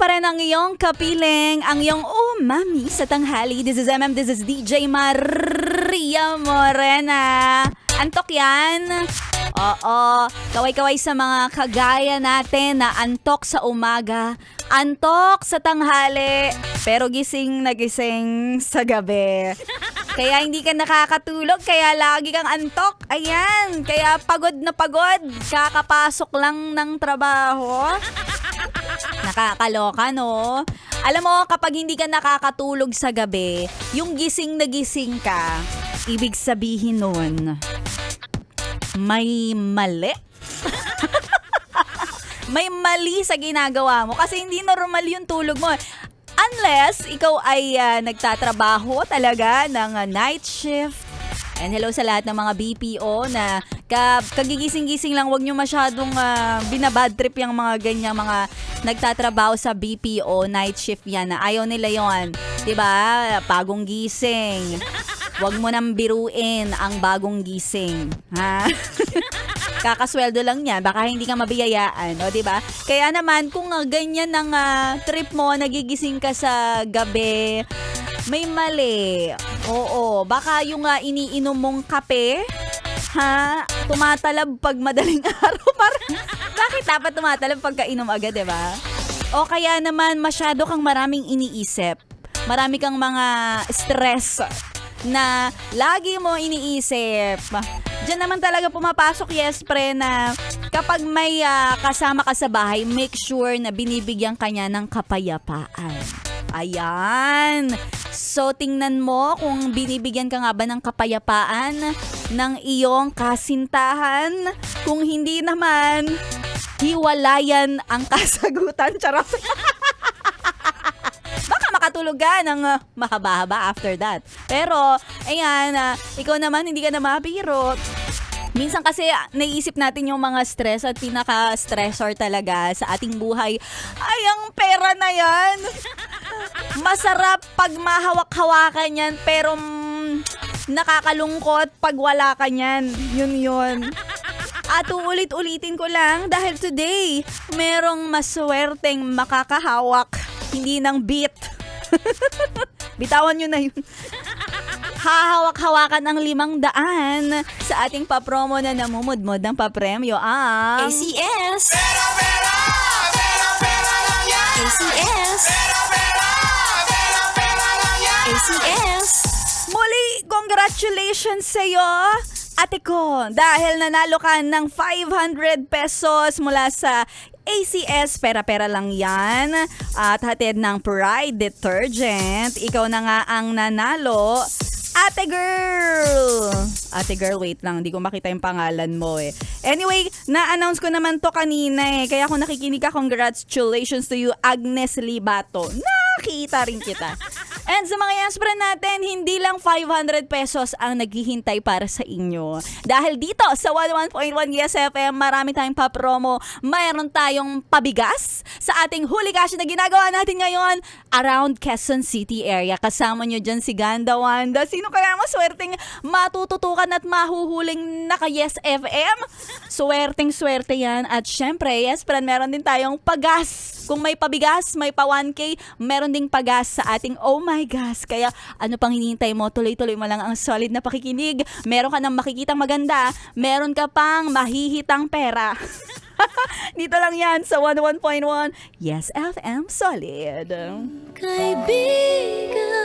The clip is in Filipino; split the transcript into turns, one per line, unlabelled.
pa rin ang iyong kapiling, ang iyong umami sa tanghali. This is this is DJ Maria Morena. Antok yan? Oo, kaway-kaway sa mga kagaya natin na antok sa umaga, antok sa tanghali, pero gising na gising sa gabi. Kaya hindi ka nakakatulog, kaya lagi kang antok. Ayan, kaya pagod na pagod, kakapasok lang ng trabaho. Nakakaloka, no? Alam mo, kapag hindi ka nakakatulog sa gabi, yung gising na gising ka, ibig sabihin nun, may mali. May mali sa ginagawa mo kasi hindi normal yung tulog mo. Unless ikaw ay nagtatrabaho talaga ng night shift. And hello sa lahat ng mga BPO na kagigising-gising lang, wag nyo masyadong binabad trip yung mga ganyang mga nagtatrabaho sa BPO, night shift yan na ayaw nila yon. Diba? Bagong gising. Wag mo nang biruin ang bagong gising. Ha? Kakasweldo lang yan. Baka hindi ka mabiyayaan. O, diba? Kaya naman, kung ganyan ang trip mo, nagigising ka sa gabi, may mali. Oo. Baka yung iniinom mong kape, tumatalab pag madaling araw. Bakit dapat tumatalab pagkainom agad, diba? O kaya naman, masyado kang maraming iniisip. Marami kang mga stress na lagi mo iniisip. Diyan naman talaga pumapasok, yes, pre, na kapag may kasama ka sa bahay, make sure na binibigyan ka niya ng kapayapaan. Ayan. So, tingnan mo kung binibigyan ka nga ba ng kapayapaan ng iyong kasintahan. Kung hindi naman, hiwalayan ang kasagutan. Charot. Makatulog ka ng mahaba-haba after that. Pero, ayan, ikaw naman, hindi ka na mabiro. Minsan kasi naiisip natin yung mga stress at pinaka-stressor talaga sa ating buhay. Ay, ang pera na yan! Masarap pag mahawak-hawakan yan, pero nakakalungkot pag wala ka yan. Yun. At uulit-ulitin ko lang dahil today, merong maswerteng makakahawak, hindi ng beat. Bitawan nyo na yun. Hahawak-hawakan ang 500 sa ating papromo na namumudmod ng papremyo ang
ACS!
Pera, pera! Pera, pera lang yan!
ACS!
Pera, pera! Pera, pera lang yan!
ACS!
Muli, congratulations sa'yo, ate ko, dahil nanalo ka ng 500 pesos mula sa ACS, pera-pera lang yan. At hatid ng Pride Detergent. Ikaw na nga ang nanalo. Ate girl! Ate girl, wait lang. Hindi ko makita yung pangalan mo eh. Anyway, na-announce ko naman to kanina eh. Kaya kung nakikinig ka, congratulations to you, Agnes Libato. Nakita rin kita. And sa mga yaspre natin, hindi lang 500 pesos ang naghihintay para sa inyo. Dahil dito sa 101.1 Yes FM, marami tayong pa-promo. Mayroon tayong pabigas sa ating huli cash na ginagawa natin ngayon around Quezon City area. Kasama nyo dyan si Ganda Wanda. Sino kaya maswerteng matututukan at mahuhuling naka Yes FM? Swerteng-swerte yan. At syempre, yes friend, meron din tayong pagas. Kung may pabigas, may pa 1K, meron ding pagas sa ating Oh My Gas. Kaya ano pang hinihintay mo? Tuloy-tuloy mo lang ang solid na pakikinig. Meron ka nang makikitang maganda. Meron ka pang mahihitang pera. Dito lang yan sa 101.1 Yes FM Solid.
Kaibigan